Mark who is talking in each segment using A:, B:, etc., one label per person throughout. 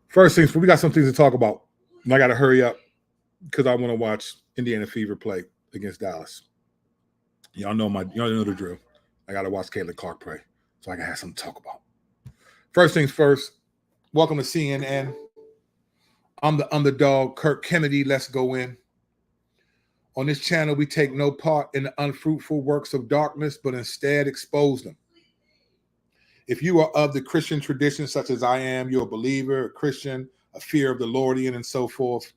A: First things, we got some things to talk about. And I got to hurry up because I want to watch Indiana Fever play against Dallas. Y'all know the drill. I got to watch Caitlin Clark play so I can have something to talk about. First things first, welcome to CNN. I'm the underdog, Kirk Kennedy. Let's go in. On this channel, we take no part in the unfruitful works of darkness, but instead expose them. If you are of the Christian tradition, such as I am, you're a believer, a Christian, a fear of the Lordian, and so forth.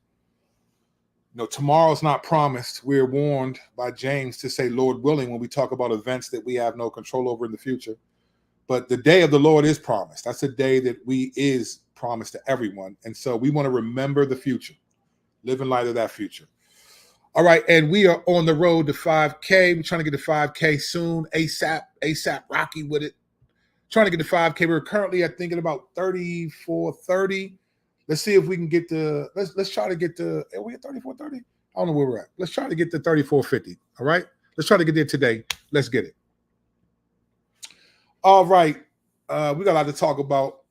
A: Tomorrow's not promised. We're warned by James to say, Lord willing, when we talk about events that we have no control over in the future. But the day of the Lord is promised. That's a day that is promised to everyone. And so we want to remember the future, live in light of that future. All right, and we are on the road to 5K. We're trying to get to 5K soon. ASAP Rocky with it. Trying to get to 5K. We're currently, I think, at about 34:30. Let's see if we can get to, let's try to get to, are we at 34:30? I don't know where we're at. Let's try to get to 34:50, all right? Let's try to get there today. Let's get it. All right, we got a lot to talk about,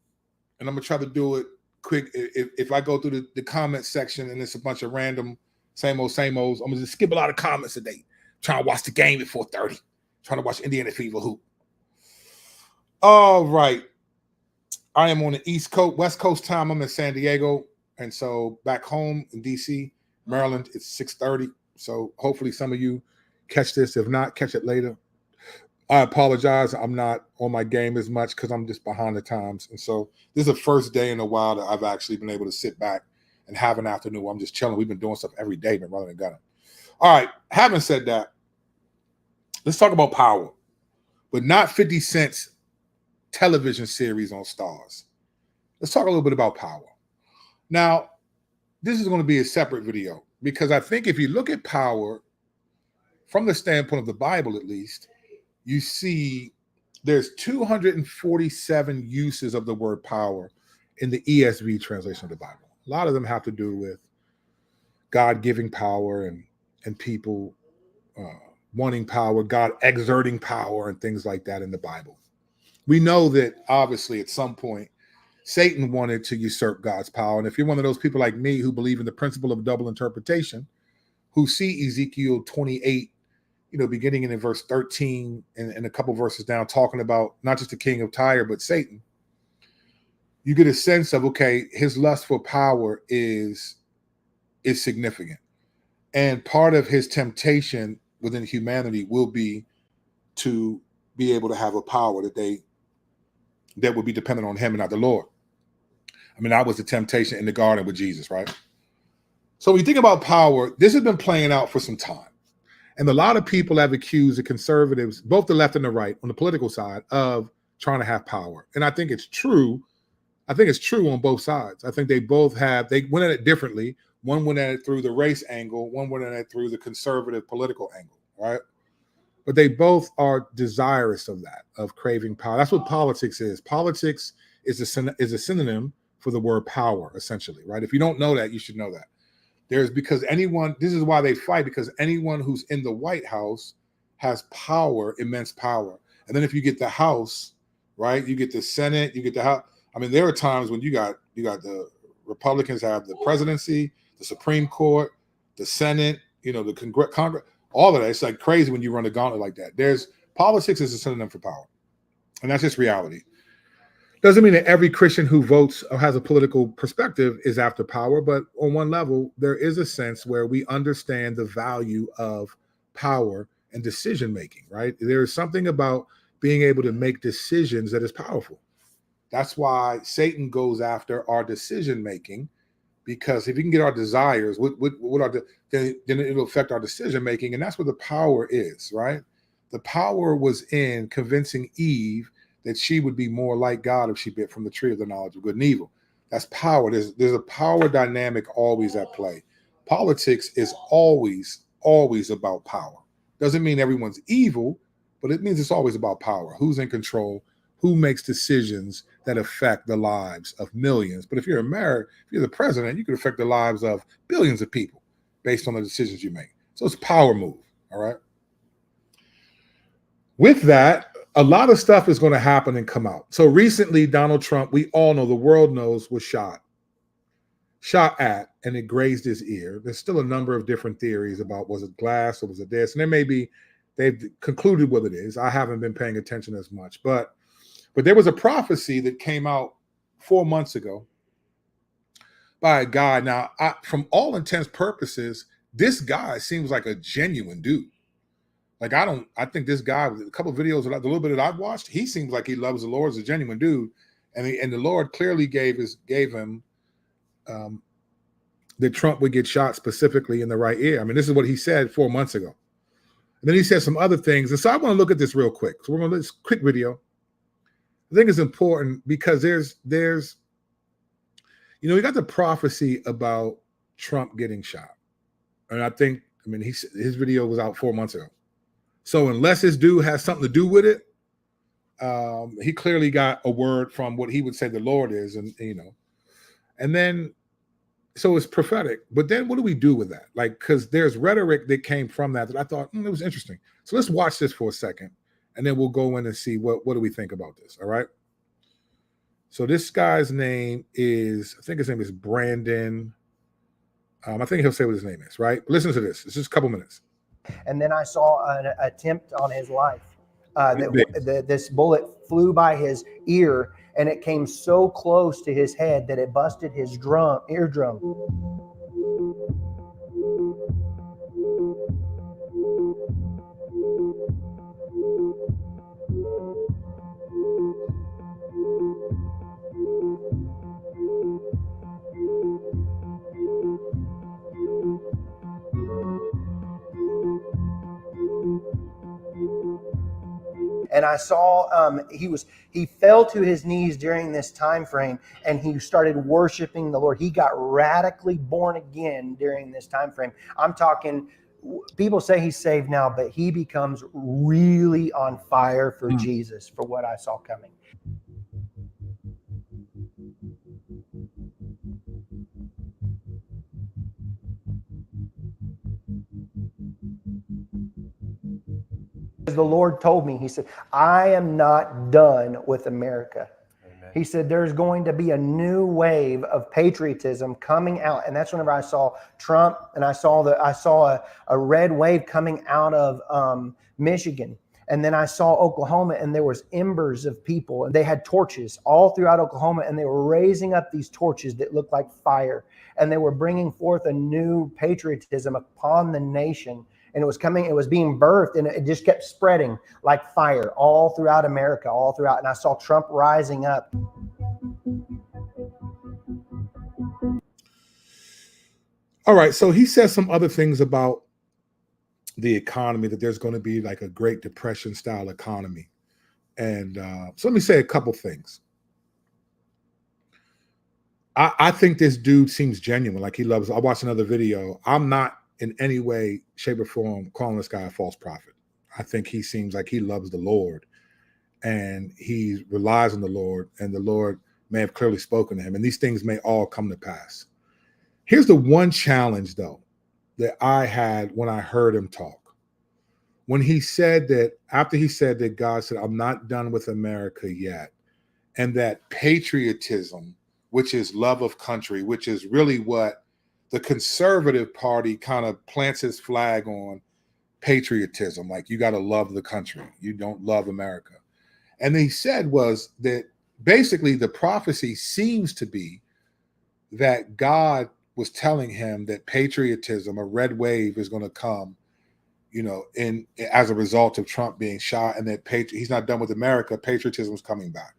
A: and I'm going to try to do it quick. If I go through the comment section and it's a bunch of random same olds, I'm going to just skip a lot of comments today. Trying to watch the game at 4:30. Trying to watch Indiana Fever hoop. All right. I am on the West Coast time. I'm in San Diego. And so back home in DC, Maryland, it's 6:30. So hopefully some of you catch this. If not, catch it later. I apologize. I'm not on my game as much because I'm just behind the times. And so this is the first day in a while that I've actually been able to sit back and have an afternoon where I'm just chilling. We've been doing stuff every day, but rather than gunning. All right. Having said that, let's talk about power, but not 50 Cent's television series on Stars. Let's talk a little bit about power. Now, this is going to be a separate video because I think if you look at power from the standpoint of the Bible, at least, you see there's 247 uses of the word power in the ESV translation of the Bible. A lot of them have to do with God giving power and people wanting power, God exerting power and things like that in the Bible. We know that obviously at some point Satan wanted to usurp God's power. And if you're one of those people like me who believe in the principle of double interpretation, who see Ezekiel 28, beginning in verse 13 and a couple verses down, talking about not just the king of Tyre, but Satan, you get a sense of, okay, his lust for power is significant. And part of his temptation within humanity will be to be able to have a power that would be dependent on him and not the Lord. I mean, that was the temptation in the garden with Jesus, right? So when you think about power, this has been playing out for some time. And a lot of people have accused the conservatives, both the left and the right, on the political side, of trying to have power. And I think it's true. I think it's true on both sides. I think they went at it differently. One went at it through the race angle, one went at it through the conservative political angle, right? But they both are desirous of that, of craving power. That's what politics is. Politics is a synonym for the word power, essentially, right? If you don't know that, you should know that. This is why they fight, because anyone who's in the White House has power, immense power. And then if you get the House, right, you get the Senate, you get the House. I mean, there are times when you got the Republicans have the presidency, the Supreme Court, the Senate, the Congress, all of that. It's like crazy when you run a gauntlet like that. Politics is a synonym for power. And that's just reality. Doesn't mean that every Christian who votes or has a political perspective is after power, but on one level, there is a sense where we understand the value of power and decision-making, right? There is something about being able to make decisions that is powerful. That's why Satan goes after our decision-making, because if you can get our desires, then it'll affect our decision-making, and that's what the power is, right? The power was in convincing Eve that she would be more like God if she bit from the tree of the knowledge of good and evil. That's power. There's a power dynamic always at play. Politics is always about power. Doesn't mean everyone's evil, but it means it's always about power. Who's in control? Who makes decisions that affect the lives of millions? But if you're the president, you could affect the lives of billions of people based on the decisions you make. So it's a power move, all right? with that, a lot of stuff is going to happen and come out. So recently, Donald Trump, we all know, the world knows, was shot at, and it grazed his ear. There's still a number of different theories about, was it glass or was it this? And there may be, they've concluded what it is. I haven't been paying attention as much, but there was a prophecy that came out 4 months ago by a guy. Now, from all intents purposes, this guy seems like a genuine dude. Like, I think this guy, with a couple of videos, the little bit that I've watched, he seems like he loves the Lord, is a genuine dude. And the Lord clearly gave him that Trump would get shot specifically in the right ear. I mean, this is what he said 4 months ago. And then he said some other things. And so I want to look at this real quick. So we're going to do this quick video. I think it's important because there's we got the prophecy about Trump getting shot. And his video was out 4 months ago. So unless this dude has something to do with it, he clearly got a word from what he would say the Lord is, and then, so it's prophetic. But then what do we do with that? Like, because there's rhetoric that came from that I thought, it was interesting. So let's watch this for a second, and then we'll go in and see what do we think about this, all right? So this guy's name is, I think his name is Brandon. I think he'll say what his name is, right? Listen to this. It's just a couple minutes.
B: And then I saw an attempt on his life. This bullet flew by his ear, and it came so close to his head that it busted his eardrum. And I saw he fell to his knees during this time frame, and he started worshiping the Lord. He got radically born again during this time frame. I'm talking, people say he's saved now, but he becomes really on fire for Jesus, for what I saw coming. The Lord told me, he said, I am not done with America. Amen. He said, there's going to be a new wave of patriotism coming out. And that's whenever I saw Trump, and I saw a red wave coming out of Michigan. And then I saw Oklahoma, and there was embers of people, and they had torches all throughout Oklahoma, and they were raising up these torches that looked like fire. And they were bringing forth a new patriotism upon the nation. And it was being birthed, and it just kept spreading like fire all throughout America, all throughout. And I saw Trump rising up.
A: All right. So he says some other things about the economy, that there's going to be like a Great Depression style economy. And so let me say a couple things. I think this dude seems genuine. Like, he loves, I watched another video. I'm not in any way, shape, or form calling this guy a false prophet. I think he seems like he loves the Lord, and he relies on the Lord, and the Lord may have clearly spoken to him, and these things may all come to pass. Here's the one challenge, though, that I had when I heard him talk. When he said that, after he said that God said, I'm not done with America yet, and that patriotism, which is love of country, which is really what the conservative party kind of plants its flag on, patriotism. Like, you got to love the country. You don't love America. And he said was that basically the prophecy seems to be that God was telling him that patriotism, a red wave, is going to come, as a result of Trump being shot, and that he's not done with America. Patriotism is coming back.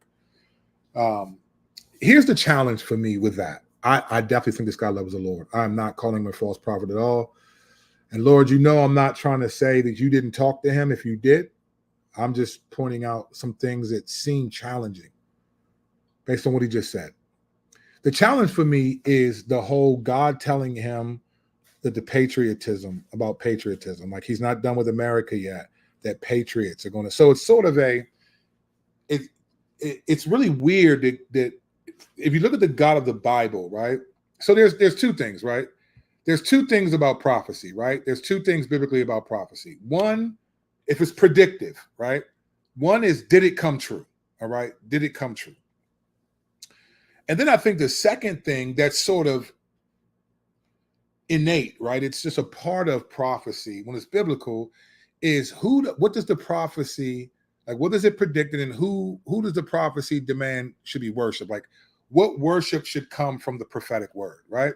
A: Here's the challenge for me with that. I definitely think this guy loves the Lord. I'm not calling him a false prophet at all. And Lord, I'm not trying to say that you didn't talk to him if you did. I'm just pointing out some things that seem challenging based on what he just said. The challenge for me is the whole God telling him that about patriotism, like he's not done with America yet, that patriots are going to. So it's sort of it's really weird that if you look at the God of the Bible, right? So there's two things, right? There's two things about prophecy, right? There's two things biblically about prophecy. One if it's predictive, right? One is, did it come true? All right. Did it come true? And then I think the second thing that's sort of innate, right? It's just a part of prophecy when it's biblical is what does the prophecy, like what does it predict, and who does the prophecy demand should be worshiped? Like what worship should come from the prophetic word, right?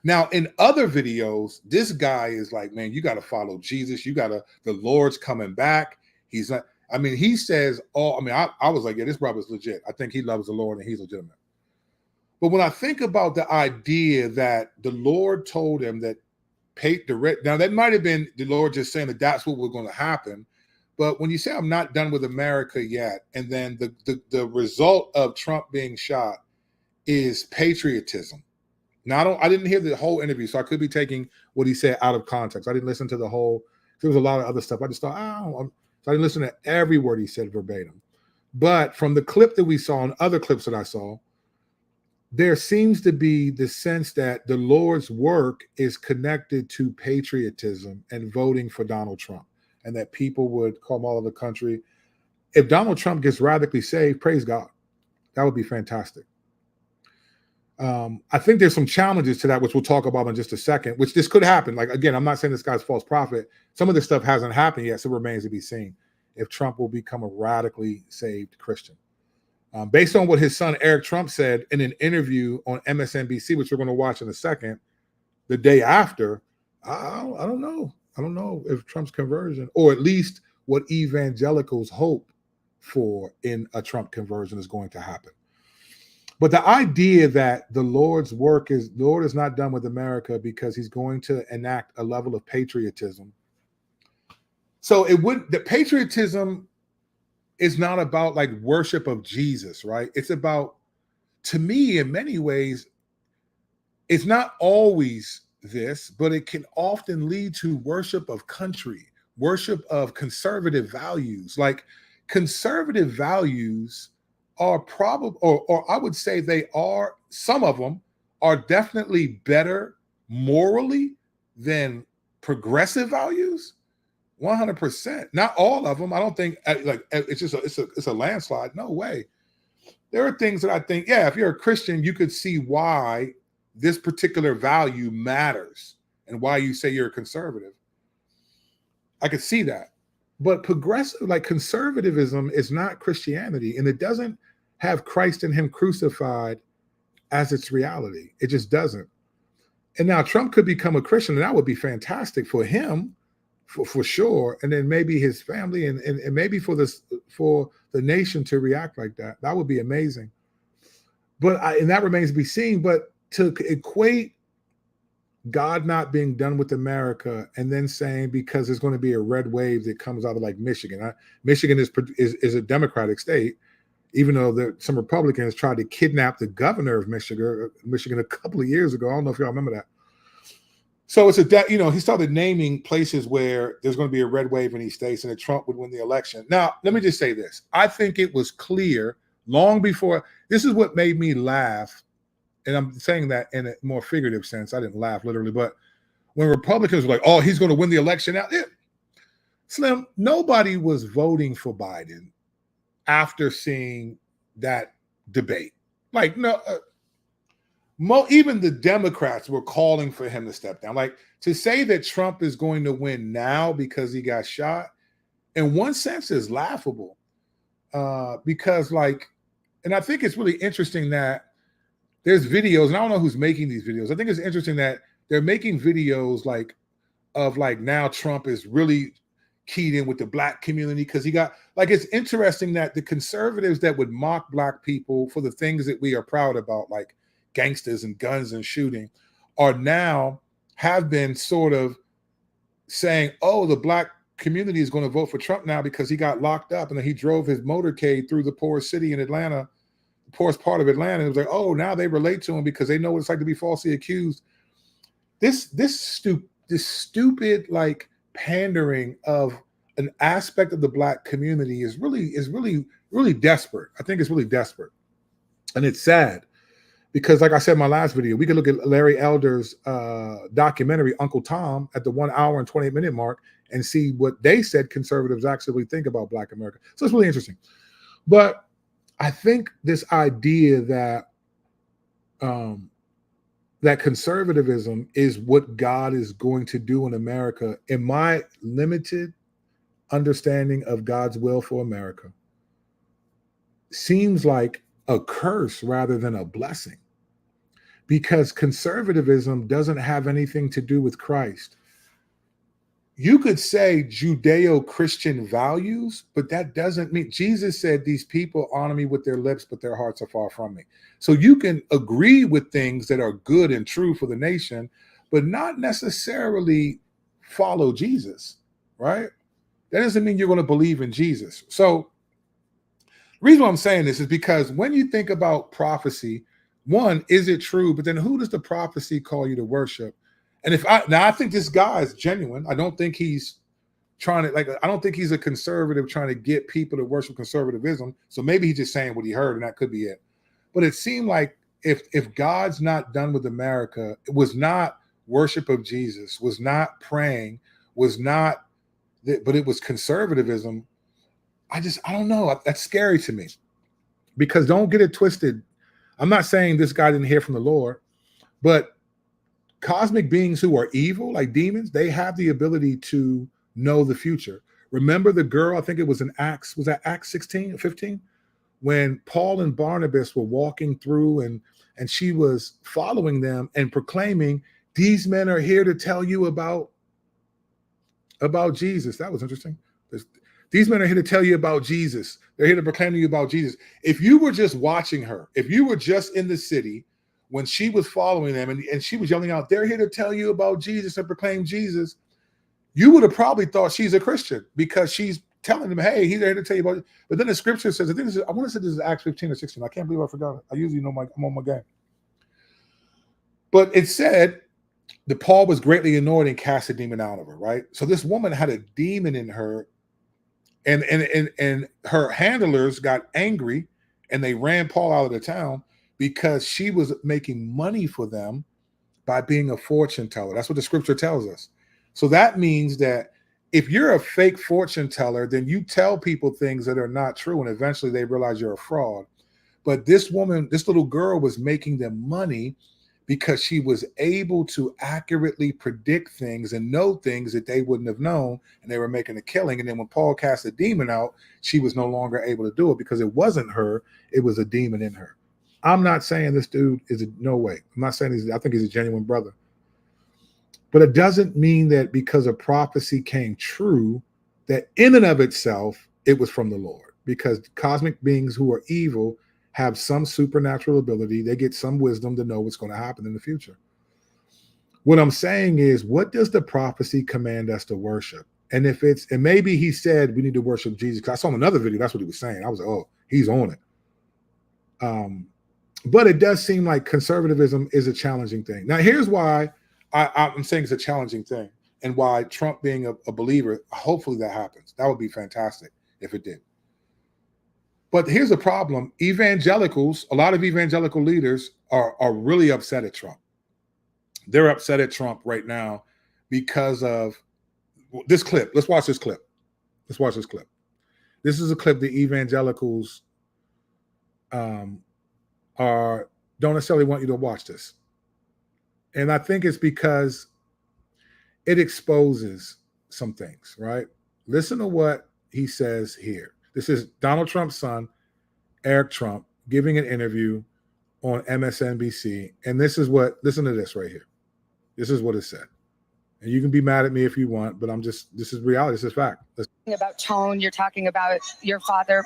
A: Now, in other videos, this guy is like, man, you got to follow Jesus. The Lord's coming back. He's not, I mean, he says, I was like, yeah, this brother's legit. I think he loves the Lord and he's legitimate. But when I think about the idea that the Lord told him that now that might have been the Lord just saying that that's what was going to happen. But when you say I'm not done with America yet, and then the result of Trump being shot is patriotism. Now I didn't hear the whole interview, so I could be taking what he said out of context. I didn't listen to the whole. There was a lot of other stuff. I just thought, so I didn't listen to every word he said verbatim. But from the clip that we saw and other clips that I saw, there seems to be the sense that the Lord's work is connected to patriotism and voting for Donald Trump, and that people would come all over the country. If Donald Trump gets radically saved, praise God. That would be fantastic. I think there's some challenges to that, which we'll talk about in just a second, which this could happen. Like, again, I'm not saying this guy's false prophet. Some of this stuff hasn't happened yet, so it remains to be seen if Trump will become a radically saved Christian. Based on what his son Eric Trump said in an interview on MSNBC, which we're going to watch in a second, the day after, I don't know. I don't know if Trump's conversion, or at least what evangelicals hope for in a Trump conversion, is going to happen. But the idea that the Lord is not done with America because he's going to enact a level of patriotism. So the patriotism is not about like worship of Jesus, right? It's about, to me, in many ways, it's not always this, but it can often lead to worship of country, worship of conservative values. Like conservative values are probably, or I would say some of them are definitely better morally than progressive values. 100%. Not all of them. I don't think it's a landslide. No way. There are things that I think, yeah, if you're a Christian, you could see why this particular value matters and why you say you're a conservative. I could see that. But progressive, like conservatism, is not Christianity, and it doesn't have Christ and him crucified as its reality. It just doesn't. And now Trump could become a Christian, and that would be fantastic for him, for sure. And then maybe his family and maybe for the nation to react like that. That would be amazing. And that remains to be seen. But to equate God not being done with America and then saying because there's going to be a red wave that comes out of like Michigan. Michigan is a Democratic state, even though some Republicans tried to kidnap the governor of Michigan a couple of years ago. I don't know if y'all remember that. So he started naming places where there's going to be a red wave in these states and that Trump would win the election. Now, let me just say this. I think it was clear long before. This is what made me laugh. And I'm saying that in a more figurative sense. I didn't laugh literally, but when Republicans were like, oh, he's going to win the election now. Slim, nobody was voting for Biden after seeing that debate. Like, no, even the Democrats were calling for him to step down. Like, to say that Trump is going to win now because he got shot, in one sense, is laughable. Because, like, and I think it's really interesting that there's videos, and I don't know who's making these videos. I think it's interesting that they're making videos of now Trump is really keyed in with the black community because he got, like, it's interesting that the conservatives that would mock black people for the things that we are proud about, like gangsters and guns and shooting, have been sort of saying, oh, the black community is going to vote for Trump now because he got locked up and then he drove his motorcade through the poorest city in Atlanta, the poorest part of Atlanta. It was like, oh, now they relate to him because they know what it's like to be falsely accused. This stupid like pandering of an aspect of the black community is really desperate. I think it's really desperate. And it's sad because, like I said in my last video, we could look at Larry Elder's documentary, Uncle Tom, at the 1 hour and 28 minute mark, and see what they said conservatives actually think about Black America. So it's really interesting. But I think this idea that that conservatism is what God is going to do in America, in my limited understanding of God's will for America, seems like a curse rather than a blessing, because conservatism doesn't have anything to do with Christ. You could say Judeo-Christian values, but that doesn't mean, Jesus said, these people honor me with their lips, but their hearts are far from me. So you can agree with things that are good and true for the nation, but not necessarily follow Jesus, right? That doesn't mean you're going to believe in Jesus. So the reason why I'm saying this is because when you think about prophecy, one, is it true? But then who does the prophecy call you to worship? And I think this guy is genuine. I don't think he's trying to, I don't think he's a conservative trying to get people to worship conservatism. So maybe he's just saying what he heard, and that could be it. But it seemed like if God's not done with America, it was not worship of Jesus, was not praying, was not, but it was conservatism. I don't know. That's scary to me, because don't get it twisted. I'm not saying this guy didn't hear from the Lord, but cosmic beings who are evil, like demons, they have the ability to know the future. Remember the girl, I think it was in Acts, was that Acts 16 or 15? When Paul and Barnabas were walking through and she was following them and proclaiming, these men are here to tell you about Jesus. That was interesting. These men are here to tell you about Jesus. They're here to proclaim to you about Jesus. If you were just watching her, if you were just in the city when she was following them and she was yelling out, they're here to tell you about Jesus and proclaim Jesus, you would have probably thought she's a Christian, because she's telling them, hey, he's here to tell you about it. But then the scripture says, I want to say this is Acts 15 or 16. I can't believe I forgot it. I usually know I'm on my game. But it said that Paul was greatly annoyed and cast a demon out of her, right? So this woman had a demon in her, and her handlers got angry and they ran Paul out of the town because she was making money for them by being a fortune teller. That's what the scripture tells us. So that means that if you're a fake fortune teller, then you tell people things that are not true, and eventually they realize you're a fraud. But this woman, this little girl, was making them money because she was able to accurately predict things and know things that they wouldn't have known, and they were making a killing. And then when Paul cast a demon out, she was no longer able to do it because it wasn't her, it was a demon in her. I'm not saying this dude is no way. I'm not saying I think he's a genuine brother. But it doesn't mean that because a prophecy came true, that in and of itself, it was from the Lord. Because cosmic beings who are evil have some supernatural ability. They get some wisdom to know what's going to happen in the future. What I'm saying is, what does the prophecy command us to worship? And and maybe he said we need to worship Jesus, because I saw another video, that's what he was saying. I was like, oh, he's on it. But it does seem like conservatism is a challenging thing. Now, here's why I'm saying it's a challenging thing, and why Trump being a believer, hopefully that happens. That would be fantastic if it did. But here's the problem. Evangelicals, a lot of evangelical leaders are really upset at Trump. They're upset at Trump right now because of this clip. Let's watch this clip. Let's watch this clip. This is a clip the evangelicals don't necessarily want you to watch this. And I think it's because it exposes some things, right? Listen to what he says here. This is Donald Trump's son, Eric Trump, giving an interview on MSNBC. And listen to this right here. This is what it said. And you can be mad at me if you want, but this is reality. This is fact.
C: About tone, you're talking about your father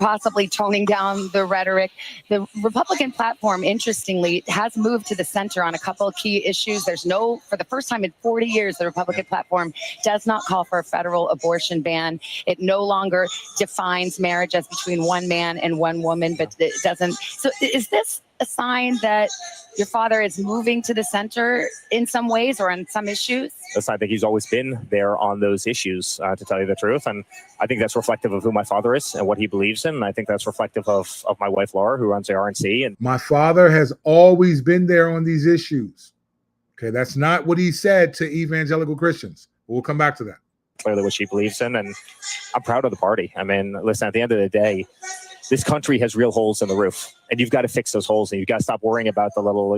C: possibly toning down the rhetoric. The Republican platform, interestingly, has moved to the center on a couple of key issues. For the first time in 40 years, the Republican platform does not call for a federal abortion ban. It no longer defines marriage as between one man and one woman, but it doesn't. So is this a sign that your father is moving to the center in some ways or on some issues?
D: Yes, I think he's always been there on those issues, to tell you the truth. And I think that's reflective of who my father is and what he believes in. And I think that's reflective of my wife, Laura, who runs the RNC. And
A: my father has always been there on these issues. Okay, that's not what he said to evangelical Christians. We'll come back to that.
D: clearly what she believes in, and I'm proud of the party. I mean, listen, at the end of the day, this country has real holes in the roof, and you've got to fix those holes, and you've got to stop worrying about the little,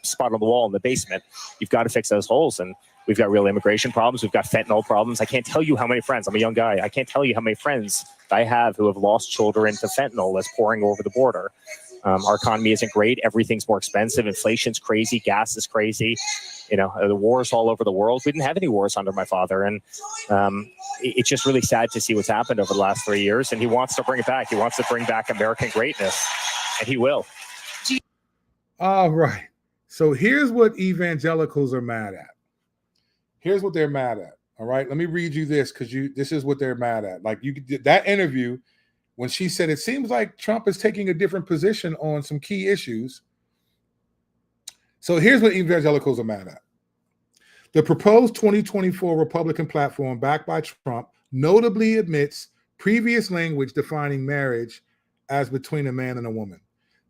D: spot on the wall in the basement. You've got to fix those holes, and we've got real immigration problems. We've got fentanyl problems. I can't tell you how many friends. I'm a young guy. I can't tell you how many friends I have who have lost children to fentanyl that's pouring over the border. Our economy isn't great. Everything's more expensive. Inflation's crazy. Gas is crazy. The wars all over the world. We didn't have any wars under my father, and it's just really sad to see what's happened over the last 3 years. And he wants to bring it back. He wants to bring back American greatness, and he will.
A: All right. So here's what evangelicals are mad at. Here's what they're mad at. All right. Let me read you this, because this is what they're mad at. Like, you did that interview when she said it seems like Trump is taking a different position on some key issues. So here's what evangelicals are mad at. The proposed 2024 Republican platform backed by Trump notably omits previous language defining marriage as between a man and a woman.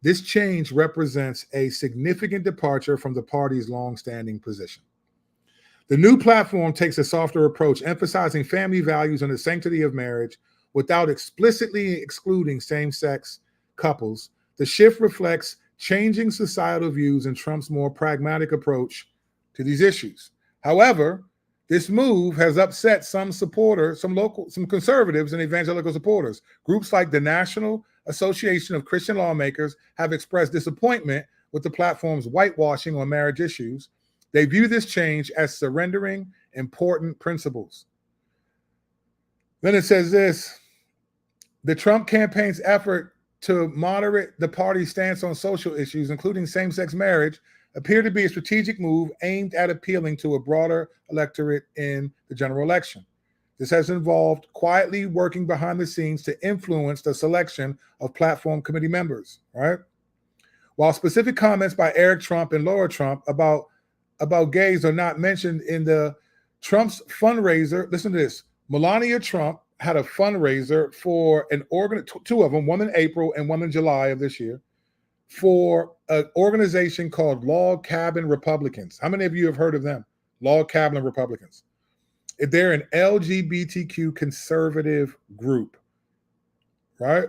A: This change represents a significant departure from the party's longstanding position. The new platform takes a softer approach, emphasizing family values and the sanctity of marriage without explicitly excluding same-sex couples. The shift reflects changing societal views and Trump's more pragmatic approach to these issues. However, this move has upset some conservatives and evangelical supporters. Groups like the National Association of Christian Lawmakers have expressed disappointment with the platform's whitewashing on marriage issues. They view this change as surrendering important principles. Then it says this: the Trump campaign's effort to moderate the party's stance on social issues, including same-sex marriage, appear to be a strategic move aimed at appealing to a broader electorate in the general election. This has involved quietly working behind the scenes to influence the selection of platform committee members, right? While specific comments by Eric Trump and Laura Trump about gays are not mentioned in the Trump's fundraiser, listen to this. Melania Trump had a fundraiser for two of them, one in April and one in July of this year, for an organization called Log Cabin Republicans. How many of you have heard of them? Log Cabin Republicans. They're an LGBTQ conservative group, right?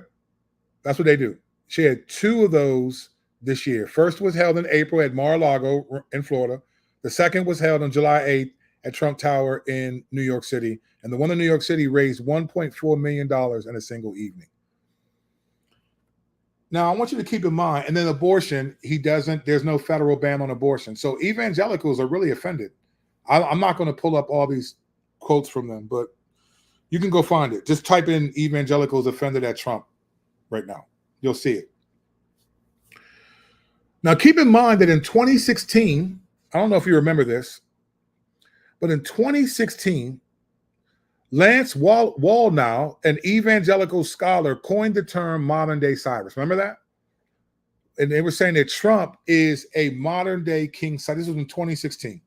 A: That's what they do. She had two of those this year. First was held in April at Mar-a-Lago in Florida. The second was held on July 8th at Trump Tower in New York City. And the one in New York City raised $1.4 million in a single evening. Now, I want you to keep in mind, and then abortion, there's no federal ban on abortion. So evangelicals are really offended. I'm not going to pull up all these quotes from them, but you can go find it. Just type in evangelicals offended at Trump right now. You'll see it. Now, keep in mind that in 2016, I don't know if you remember this, but in 2016, Lance Wallnau, an evangelical scholar, coined the term modern-day Cyrus. Remember that? And they were saying that Trump is a modern-day King Cyrus. This was in 2016.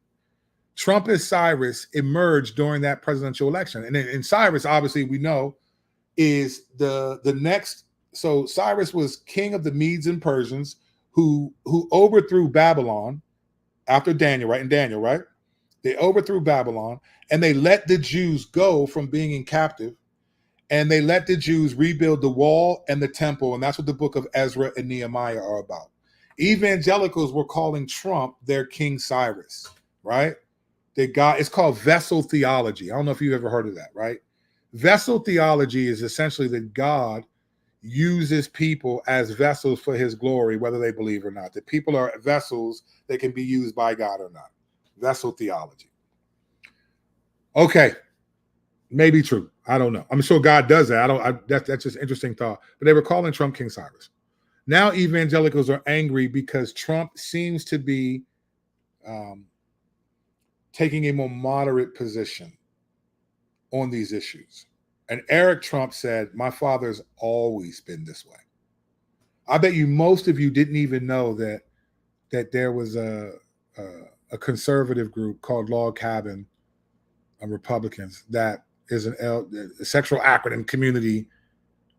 A: Trump as Cyrus emerged during that presidential election. And Cyrus, obviously, we know, is the next. So Cyrus was king of the Medes and Persians who overthrew Babylon after Daniel, right? In Daniel, right? They overthrew Babylon, and they let the Jews go from being in captive, and they let the Jews rebuild the wall and the temple, and that's what the book of Ezra and Nehemiah are about. Evangelicals were calling Trump their King Cyrus, right? It's called vessel theology. I don't know if you've ever heard of that, right? Vessel theology is essentially that God uses people as vessels for his glory, whether they believe or not. That people are vessels that can be used by God or not. Vessel theology. Okay, maybe true. I don't know. I'm sure God does that. That's just interesting thought. But they were calling Trump King Cyrus. Now evangelicals are angry because Trump seems to be taking a more moderate position on these issues. And Eric Trump said, "My father's always been this way." I bet you most of you didn't even know that there was a conservative group called Log Cabin Republicans that is a sexual acronym community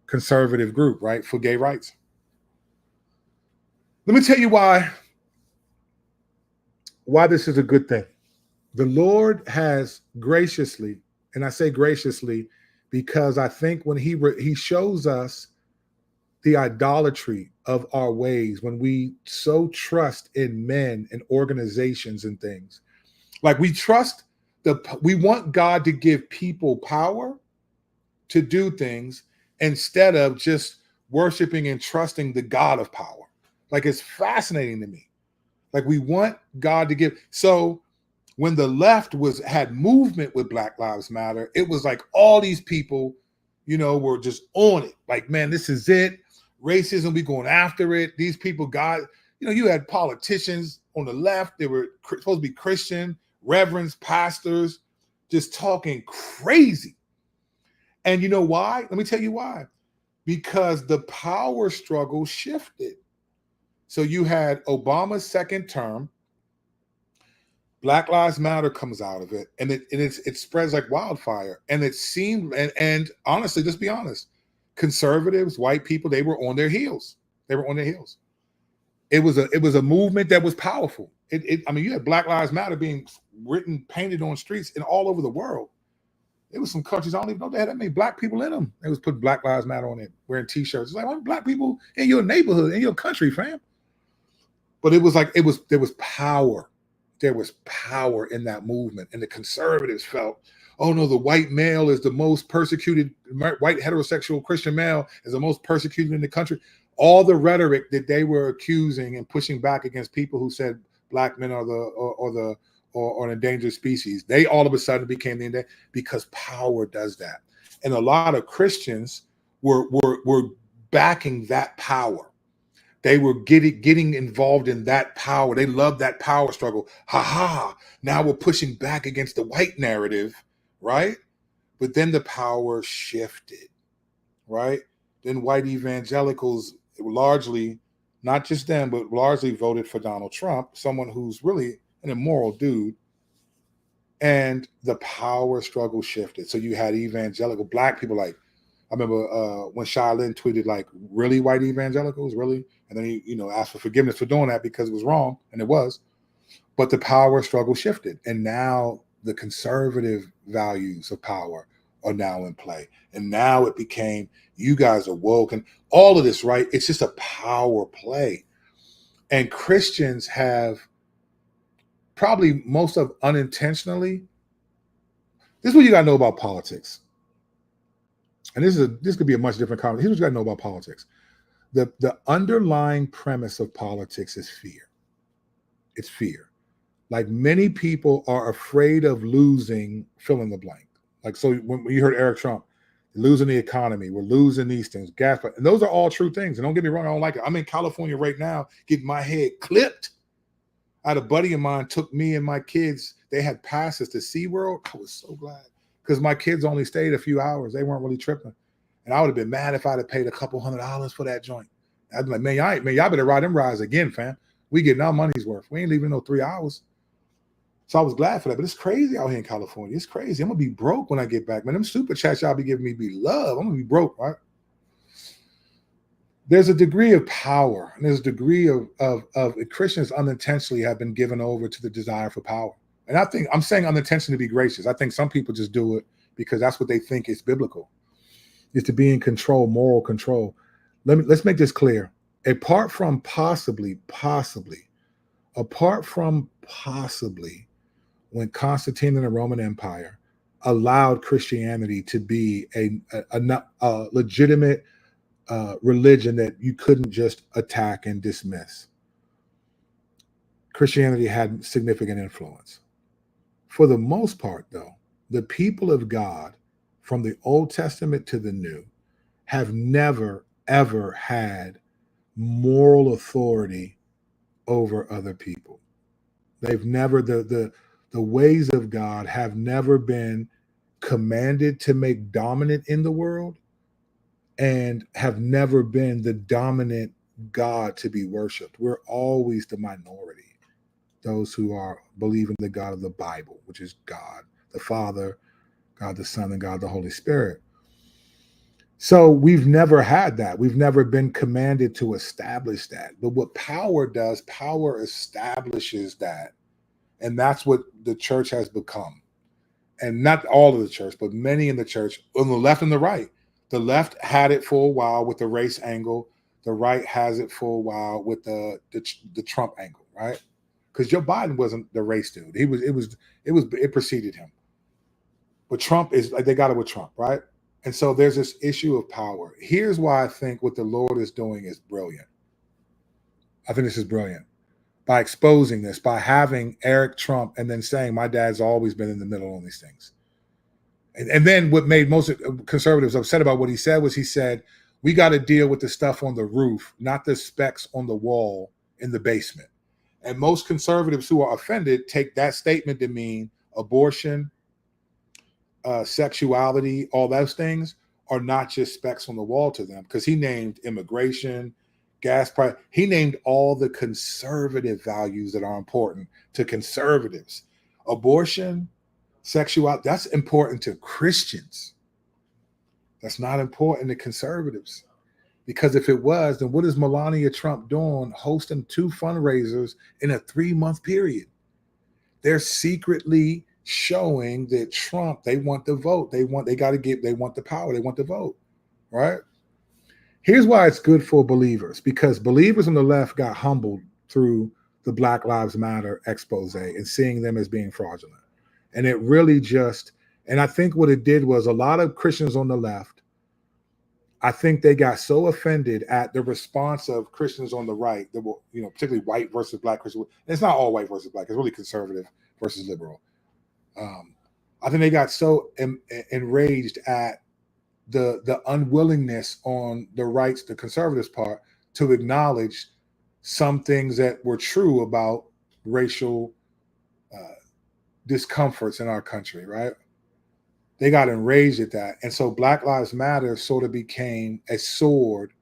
A: conservative group, right, for gay rights. Let me tell you why this is a good thing. The Lord has graciously And I say graciously because I think when he shows us the idolatry of our ways, when we so trust in men and organizations and things, like we want God to give people power to do things instead of just worshiping and trusting the God of power. Like, it's fascinating to me. Like, we want God to give. So when the left had movement with Black Lives Matter, it was like all these people, were just on it. Like, man, this is it. Racism, we going after it. These people got, you had politicians on the left. They were supposed to be Christian, reverends, pastors, just talking crazy. And you know why? Let me tell you why. Because the power struggle shifted. So you had Obama's second term. Black Lives Matter comes out of it, and it spreads like wildfire. And it seemed, and honestly, just be honest, conservatives, white people, they were on their heels. They were on their heels. It was a movement that was powerful. I mean, you had Black Lives Matter being written, painted on streets and all over the world. There was some countries I don't even know they had that many black people in them. They was putting Black Lives Matter on it, wearing T-shirts. It's like, well, black people in your neighborhood, in your country, fam. But it was like there was power. There was power in that movement, and the conservatives felt, oh no, the white male is the most persecuted. White heterosexual Christian male is the most persecuted in the country. All the rhetoric that they were accusing and pushing back against people who said black men are an endangered species, they all of a sudden became the endangered, because power does that. And a lot of Christians were backing that power. They were getting involved in that power. They loved that power struggle. Now we're pushing back against the white narrative, right? But then the power shifted, right? Then white evangelicals largely, not just them, but largely voted for Donald Trump, someone who's really an immoral dude. And the power struggle shifted. So you had evangelical black people, like, I remember when Shaolin tweeted, like, really, white evangelicals, really? And then he, asked for forgiveness for doing that because it was wrong, and it was. But the power struggle shifted. And now the conservative values of power are now in play. And now it became, you guys are woke and all of this, right? It's just a power play. And Christians have probably most of unintentionally, this is what you got to know about politics. And this could be a much different conversation. Here's what you got to know about politics. The underlying premise of politics is fear. It's fear. Like, many people are afraid of losing, fill in the blank. Like, so when you heard Eric Trump, losing the economy, we're losing these things, gas, and those are all true things. And don't get me wrong, I don't like it. I'm in California right now getting my head clipped. I had a buddy of mine took me and my kids, they had passes to SeaWorld. I was so glad, because my kids only stayed a few hours. They weren't really tripping. And I would have been mad if I'd have paid a couple $100 for that joint. I'd be like, man, y'all better ride them rides again, fam. We getting our money's worth. We ain't leaving no 3 hours. So I was glad for that. But it's crazy out here in California. It's crazy. I'm going to be broke when I get back. Man, them super chats y'all be giving me be love. I'm going to be broke, right? There's a degree of power. And there's a degree of Christians unintentionally have been given over to the desire for power. And I think, I'm saying unintentionally to be gracious. I think some people just do it because that's what they think is biblical. Is to be in control, moral control. Let's make this clear. Apart from possibly, when Constantine and the Roman Empire allowed Christianity to be a legitimate religion that you couldn't just attack and dismiss, Christianity had significant influence. For the most part, though, the people of God, from the Old Testament to the New, have never, ever had moral authority over other people. They've never, the ways of God have never been commanded to make dominant in the world, and have never been the dominant God to be worshiped. We're always the minority, those who believe in the God of the Bible, which is God the Father, God the Son, and God the Holy Spirit. So we've never had that. We've never been commanded to establish that. But what power does, power establishes that. And that's what the church has become. and not all of the church, but many in the church, on the left and the right. The left had it for a while with the race angle. The right has it for a while with the Trump angle, right? Because Joe Biden wasn't the race dude. It preceded him. But Trump is like, they got it with Trump, right? And so there's this issue of power. Here's why I think what the Lord is doing is brilliant. I think this is brilliant. By exposing this, by having Eric Trump and then saying my dad's always been in the middle on these things. And then what made most conservatives upset about what he said was he said, we got to deal with the stuff on the roof, not the specks on the wall in the basement. And most conservatives who are offended take that statement to mean abortion, sexuality, all those things are not just specks on the wall to them, because he named immigration, gas price. He named all the conservative values that are important to conservatives. Abortion, sexuality, that's important to Christians. That's not important to conservatives. Because if it was, then what is Melania Trump doing hosting 2 fundraisers in a 3-month period? They're secretly showing that Trump, they want the vote. They want the power. They want the vote, right? Here's why it's good for believers, because believers on the left got humbled through the Black Lives Matter expose and seeing them as being fraudulent. And it really and I think what it did was a lot of Christians on the left, I think they got so offended at the response of Christians on the right, that were, particularly white versus black Christians. It's not all white versus black. It's really conservative versus liberal. I think they got so enraged at the unwillingness on the right's, the conservatives' part, to acknowledge some things that were true about racial discomforts in our country, right? They got enraged at that. And so Black Lives Matter sort of became a sword,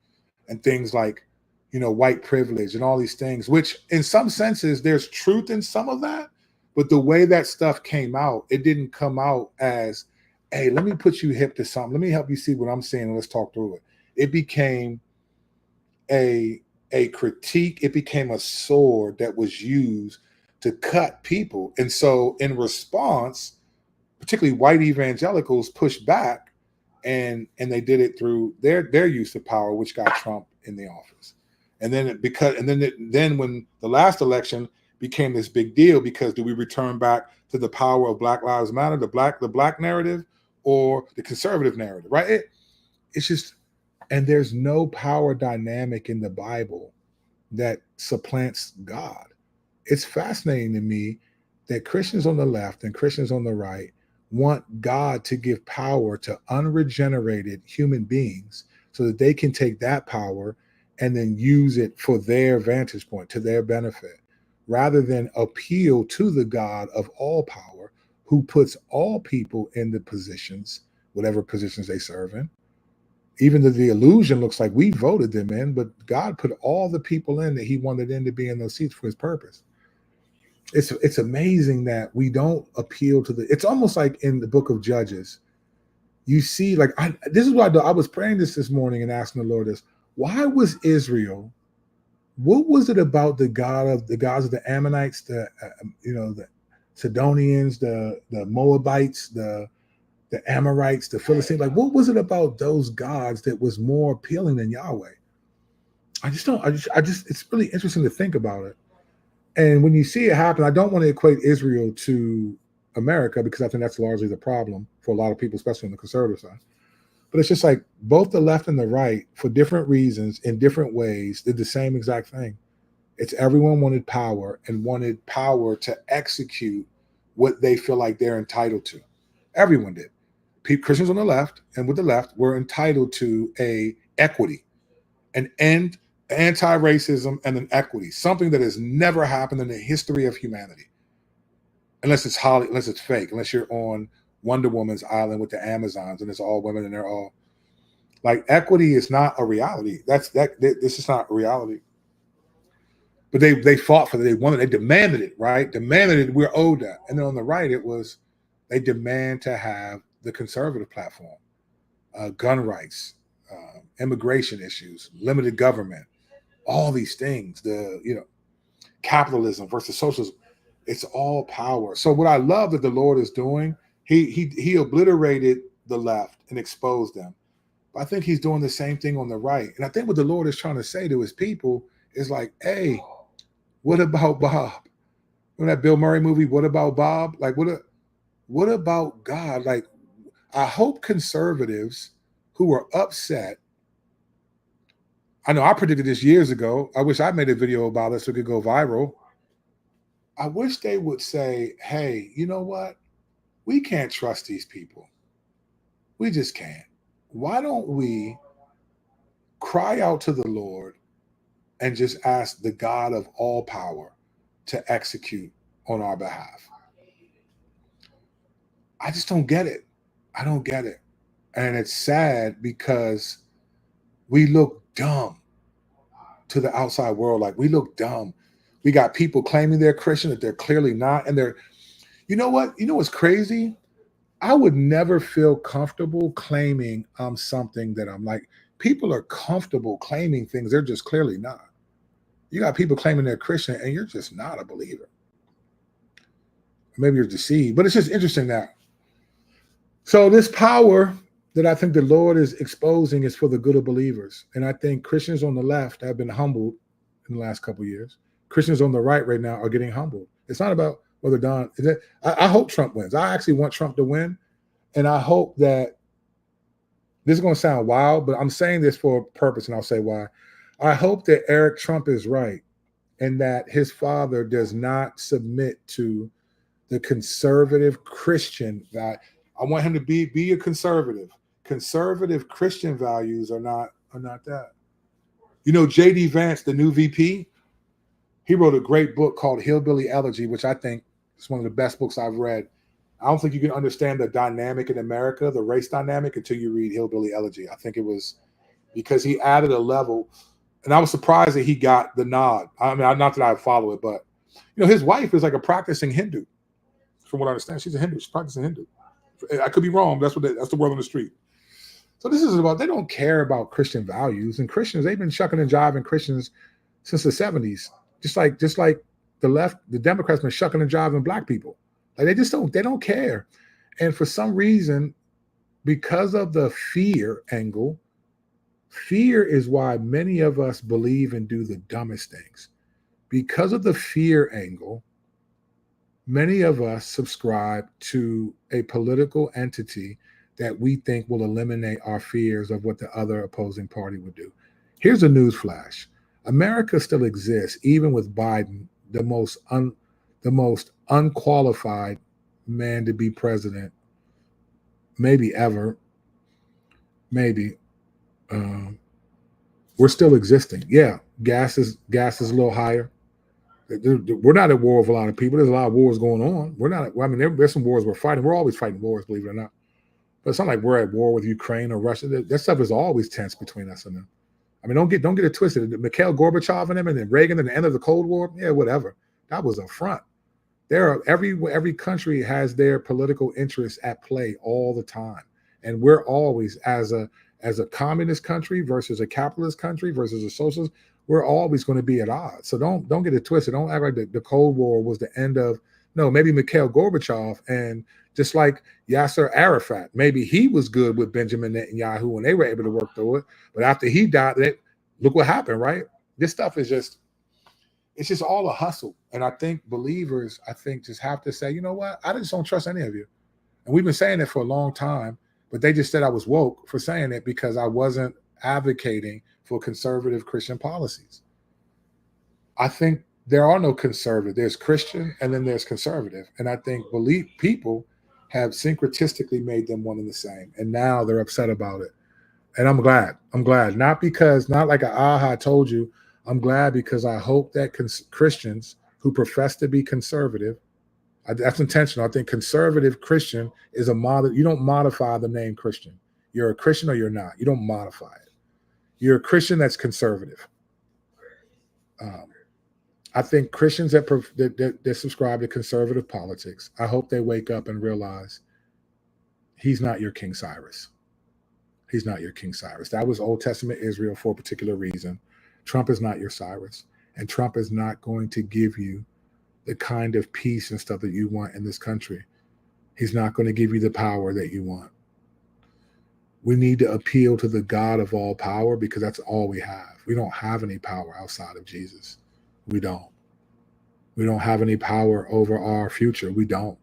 A: and things like, white privilege and all these things, which in some senses, there's truth in some of that. But the way that stuff came out, it didn't come out as, hey, let me put you hip to something. Let me help you see what I'm saying, and let's talk through it. It became a critique. It became a sword that was used to cut people. And so in response, particularly white evangelicals pushed back, and they did it through their use of power, which got Trump in the office. And then then when the last election became this big deal, because do we return back to the power of Black Lives Matter, the black narrative, or the conservative narrative, right? It's just, and there's no power dynamic in the Bible that supplants God. It's fascinating to me that Christians on the left and Christians on the right want God to give power to unregenerated human beings so that they can take that power and then use it for their vantage point, to their benefit, rather than appeal to the God of all power, who puts all people in the positions, whatever positions they serve in. Even the illusion looks like we voted them in, but God put all the people in that he wanted in to be in those seats for his purpose. It's amazing that we don't appeal to it's almost like in the book of Judges, you see, like, this is what I was praying this morning and asking the Lord this: why was Israel? What was it about the gods of the Ammonites, the Sidonians, the Moabites, the Amorites, the Philistines? Like, what was it about those gods that was more appealing than Yahweh? It's really interesting to think about it. And when you see it happen, I don't want to equate Israel to America, because I think that's largely the problem for a lot of people, especially on the conservative side. But it's just like both the left and the right, for different reasons, in different ways, did the same exact thing. It's everyone wanted power, and wanted power to execute what they feel like they're entitled to. Everyone did. Christians on the left and with the left were entitled to a equity, an end, anti-racism, and an equity, something that has never happened in the history of humanity, unless it's fake, unless you're on Wonder Woman's island with the Amazons and it's all women and they're all like, equity is not a reality. This is not a reality. But they fought for it. They wanted, they demanded it, right? Demanded it. We're owed that. And then on the right, it was, they demand to have the conservative platform, gun rights, immigration issues, limited government, all these things, capitalism versus socialism. It's all power. So what I love that the Lord is doing He obliterated the left and exposed them. But I think he's doing the same thing on the right. And I think what the Lord is trying to say to his people is like, hey, what about Bob? Remember that Bill Murray movie, What About Bob? Like, what about God? Like, I hope conservatives who are upset, I know I predicted this years ago. I wish I made a video about it so it could go viral. I wish they would say, hey, you know what? We can't trust these people. We just can't. Why don't we cry out to the Lord and just ask the God of all power to execute on our behalf? I just don't get it. I don't get it. And it's sad because we look dumb to the outside world. Like, we look dumb. We got people claiming they're Christian that they're clearly not. And they're, you know what? You know what's crazy? I would never feel comfortable claiming I'm something that I'm like. People are comfortable claiming things they're just clearly not. You got people claiming they're Christian and you're just not a believer. Maybe you're deceived, but it's just interesting that. So this power that I think the Lord is exposing is for the good of believers. And I think Christians on the left have been humbled in the last couple of years. Christians on the right now are getting humbled. It's not about whether Don, I hope Trump wins. I actually want Trump to win. And I hope that, this is going to sound wild, but I'm saying this for a purpose and I'll say why. I hope that Eric Trump is right and that his father does not submit to the conservative Christian that I want him to be a conservative. Conservative Christian values are not that. You know, J.D. Vance, the new VP, he wrote a great book called Hillbilly Elegy, which I think is one of the best books I've read. I don't think you can understand the dynamic in America, the race dynamic, until you read Hillbilly Elegy. I think it was because he added a level, and I was surprised that he got the nod. I mean, not that I follow it, but you know, his wife is like a practicing Hindu. From what I understand, she's a Hindu. She's practicing Hindu. I could be wrong. That's the word on the street. So this is about, they don't care about Christian values, and Christians, they've been shucking and jiving Christians since the 70s. Just like the left, the Democrats been shucking and jiving black people. Like, they don't care. And for some reason, because of the fear angle, fear is why many of us believe and do the dumbest things. Because of the fear angle, many of us subscribe to a political entity that we think will eliminate our fears of what the other opposing party would do. Here's a news flash. America still exists, even with Biden, the most unqualified man to be president, maybe ever. Maybe. We're still existing. Yeah, gas is a little higher. We're not at war with a lot of people. There's a lot of wars going on. We're not. I mean, there's some wars we're fighting. We're always fighting wars, believe it or not. But it's not like we're at war with Ukraine or Russia. That stuff is always tense between us and them. I mean, don't get it twisted. Mikhail Gorbachev and them, and then Reagan and the end of the Cold War. Yeah, whatever. That was a front. Every country has their political interests at play all the time, and we're always, as a communist country versus a capitalist country versus a socialist, we're always going to be at odds. So don't get it twisted. Don't act like the Cold War was the end of. No, maybe Mikhail Gorbachev, and just like Yasser Arafat, maybe he was good with Benjamin Netanyahu when they were able to work through it. But after he died, look what happened, right? This stuff is just, it's just all a hustle. And I think believers, just have to say, you know what? I just don't trust any of you. And we've been saying it for a long time, but they just said I was woke for saying it because I wasn't advocating for conservative Christian policies. I think there are no conservative. There's Christian and then there's conservative. And I think people have syncretistically made them one and the same. And now they're upset about it. And I'm glad. Not like I told you. I'm glad because I hope that Christians who profess to be conservative, that's intentional. I think conservative Christian is a model. You don't modify the name Christian. You're a Christian or you're not. You don't modify it. You're a Christian that's conservative. I think Christians that subscribe to conservative politics, I hope they wake up and realize he's not your King Cyrus. He's not your King Cyrus. That was Old Testament Israel for a particular reason. Trump is not your Cyrus. And Trump is not going to give you the kind of peace and stuff that you want in this country. He's not going to give you the power that you want. We need to appeal to the God of all power because that's all we have. We don't have any power outside of Jesus. We don't. We don't have any power over our future. We don't.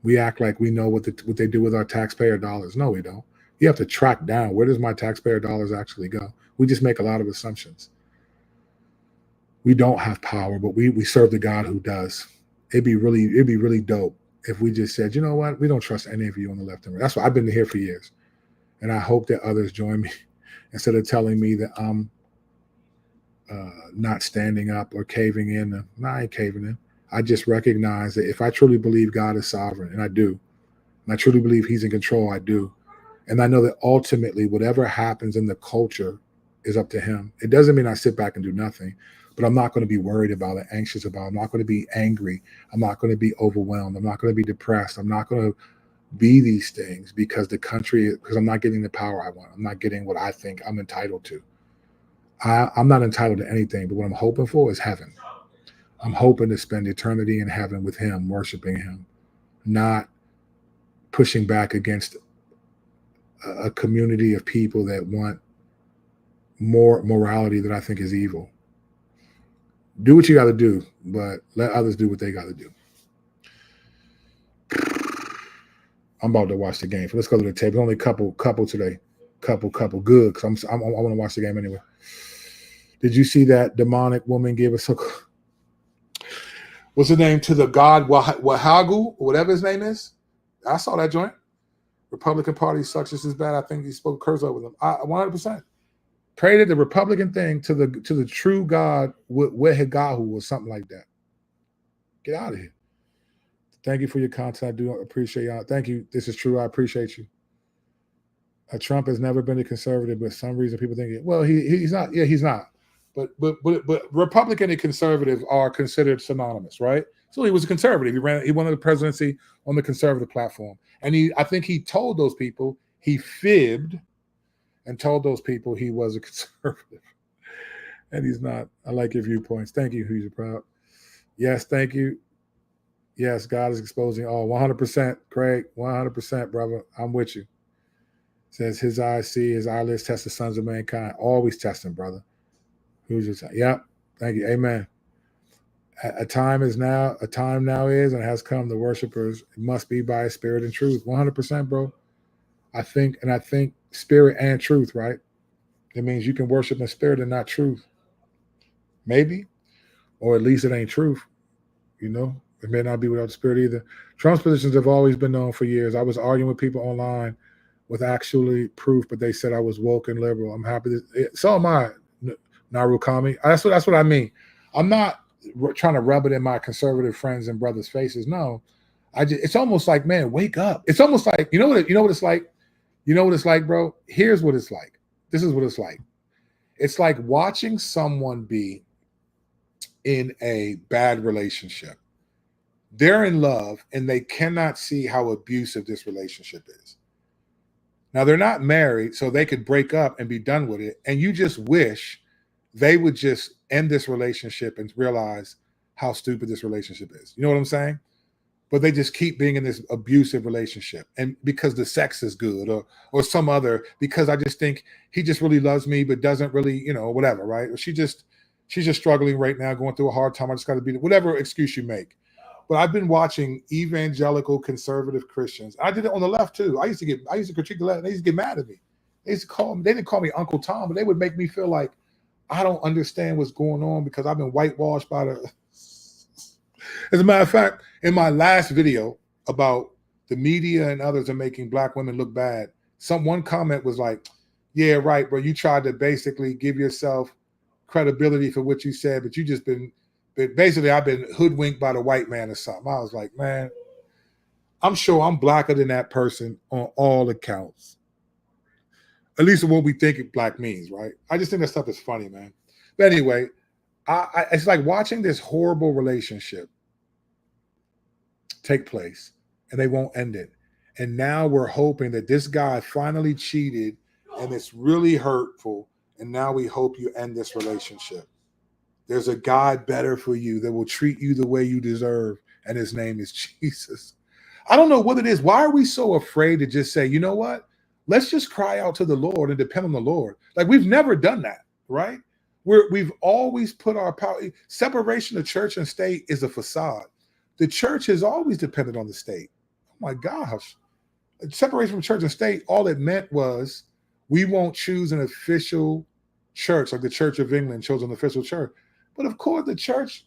A: We act like we know what they do with our taxpayer dollars. No, we don't. You have to track down, where does my taxpayer dollars actually go? We just make a lot of assumptions. We don't have power, but we serve the God who does. It'd be really dope if we just said, you know what, we don't trust any of you on the left and right. That's why I've been here for years. And I hope that others join me instead of telling me that I'm not standing up or caving in. No, I ain't caving in. I just recognize that if I truly believe God is sovereign, and I do, and I truly believe he's in control, I do. And I know that ultimately whatever happens in the culture is up to him. It doesn't mean I sit back and do nothing, but I'm not going to be worried about it, anxious about it. I'm not going to be angry. I'm not going to be overwhelmed. I'm not going to be depressed. I'm not going to be these things because I'm not getting the power I want. I'm not getting what I think I'm entitled to. I'm not entitled to anything, but what I'm hoping for is heaven. I'm hoping to spend eternity in heaven with him, worshiping him, not pushing back against a community of people that want more morality that I think is evil. Do what you got to do, but let others do what they got to do. I'm about to watch the game. Let's go to the table. Only a couple today. Couple. Good, because I want to watch the game anyway. Did you see that demonic woman gave us what's the name to the god Wahagu, whatever his name is? I saw that joint. Republican Party sucks just as bad. I think he spoke curse over them. 100%. Prayed at the Republican thing to the true God Wehegahu or something like that. Get out of here. Thank you for your content. I do appreciate y'all. Thank you. This is true. I appreciate you. Trump has never been a conservative, but for some reason people think, well, he's not. Yeah, he's not. But Republican and conservative are considered synonymous, right? So he was a conservative. He won the presidency on the conservative platform. And I think he told those people, he fibbed and told those people he was a conservative. And he's not. I like your viewpoints. Thank you, Who's Proud. Yes, thank you. Yes, God is exposing all. 100%, Craig. 100%, brother. I'm with you. Says his eyes see, his eyelids test the sons of mankind. Always testing, brother. Who's just, yep. Thank you. Amen. A time now is and has come. The worshipers must be by spirit and truth. 100%, bro. I think spirit and truth, right? It means you can worship in spirit and not truth. Maybe, or at least it ain't truth. You know, it may not be without the spirit either. Trump's positions have always been known for years. I was arguing with people online with actually proof, but they said I was woke and liberal. I'm happy. So am I, Narukami. That's what I mean. I'm not trying to rub it in my conservative friends and brothers' faces. No, it's almost like, man, wake up. It's almost like, you know what it's like? You know what it's like, bro? Here's what it's like. This is what it's like. It's like watching someone be in a bad relationship. They're in love and they cannot see how abusive this relationship is. Now, they're not married, so they could break up and be done with it. And you just wish they would just end this relationship and realize how stupid this relationship is. You know what I'm saying? But they just keep being in this abusive relationship. And because the sex is good or some other, because I just think he just really loves me, but doesn't really, whatever, right? She's just struggling right now, going through a hard time. I just got to be, whatever excuse you make. But I've been watching evangelical conservative Christians. I did it on the left too. I used to critique the left. They used to get mad at me. They didn't call me Uncle Tom, but they would make me feel like I don't understand what's going on because I've been whitewashed by the. As a matter of fact, in my last video about the media and others are making black women look bad, one comment was like, "Yeah, right, bro. You tried to basically give yourself credibility for what you said, but you just been." But basically, I've been hoodwinked by the white man or something. I was like, man, I'm sure I'm blacker than that person on all accounts. At least what we think black means, right? I just think that stuff is funny, man. But anyway, it's like watching this horrible relationship take place, and they won't end it. And now we're hoping that this guy finally cheated, and it's really hurtful, and now we hope you end this relationship. There's a God better for you that will treat you the way you deserve, and his name is Jesus. I don't know what it is. Why are we so afraid to just say, you know what? Let's just cry out to the Lord and depend on the Lord. Like we've never done that, right? We've always put our power. Separation of church and state is a facade. The church has always depended on the state. Oh my gosh. Separation from church and state, all it meant was we won't choose an official church like the Church of England chose an official church. But of course, the church,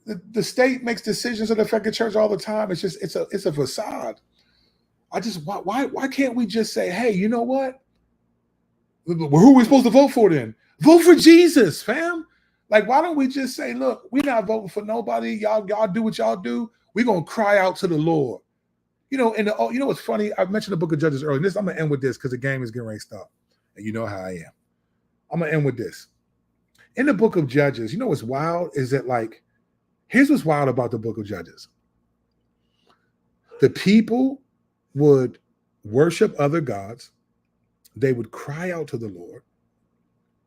A: the state makes decisions that affect the church all the time. It's just it's a facade. Why can't we just say, hey, you know what? Who are we supposed to vote for then? Vote for Jesus, fam. Like, why don't we just say, look, we're not voting for nobody. Y'all do what y'all do. We're gonna cry out to the Lord. You know, and you know what's funny? I mentioned the book of Judges earlier. I'm gonna end with this because the game is getting ready to stop. And you know how I am. I'm gonna end with this. In the book of Judges, you know what's wild is that, like, here's what's wild about the book of Judges. The people would worship other gods. They would cry out to the Lord.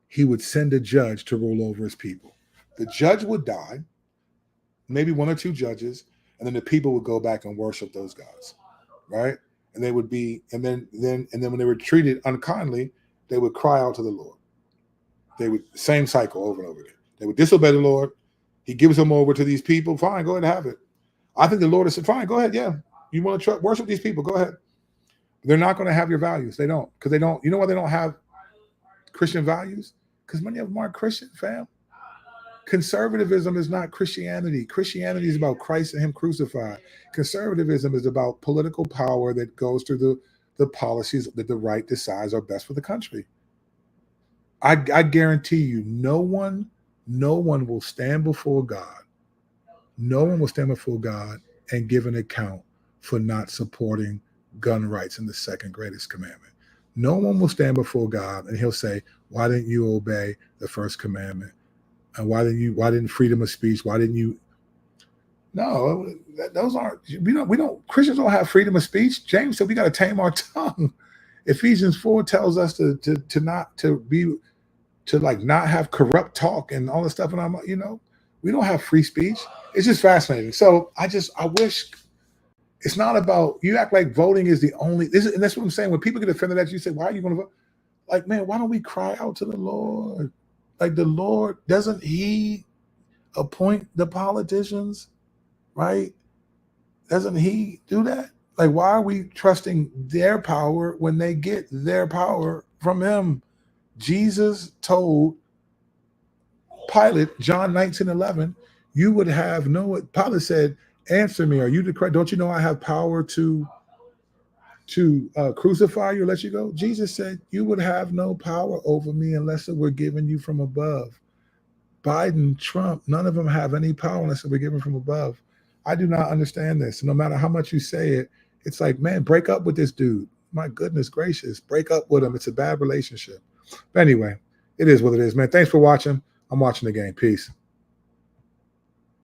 A: He would send a judge to rule over his people. The judge would die, maybe one or two judges, and then the people would go back and worship those gods, right? And they would be, and then when they were treated unkindly, they would cry out to the Lord. They would, same cycle over and over again. They would disobey the Lord. He gives them over to these people. Fine, go ahead and have it. I think the Lord has said, fine, go ahead. Yeah, you want to worship these people? Go ahead. They're not going to have your values. They don't, because they don't. You know why they don't have Christian values? Because many of them aren't Christian, fam. Conservatism is not Christianity. Christianity is about Christ and him crucified. Conservatism is about political power that goes through the policies that the right decides are best for the country. I guarantee you, no one will stand before God. No one will stand before God and give an account for not supporting gun rights in the second greatest commandment. No one will stand before God and he'll say, why didn't you obey the first commandment? And why didn't freedom of speech? Why didn't you? No, those aren't, we don't, Christians don't have freedom of speech. James said we got to tame our tongue. Ephesians 4 tells us to not have corrupt talk and all this stuff. And we don't have free speech. It's just fascinating. So I wish it's not about, you act like voting is the only, and that's what I'm saying. When people get offended at you, say, why are you going to vote? Like, man, why don't we cry out to the Lord? Like, the Lord, doesn't he appoint the politicians, right? Doesn't he do that? Like, why are we trusting their power when they get their power from him? Jesus told Pilate, John 19:11, you would have no, Pilate said, answer me, are you the Christ? Don't you know I have power to crucify you or let you go? Jesus said, you would have no power over me unless it were given you from above. Biden, Trump, none of them have any power unless it were given from above. I do not understand this. No matter how much you say it, it's like, man, break up with this dude. My goodness gracious, break up with him. It's a bad relationship. But anyway, it is what it is, man. Thanks for watching. I'm watching the game. Peace.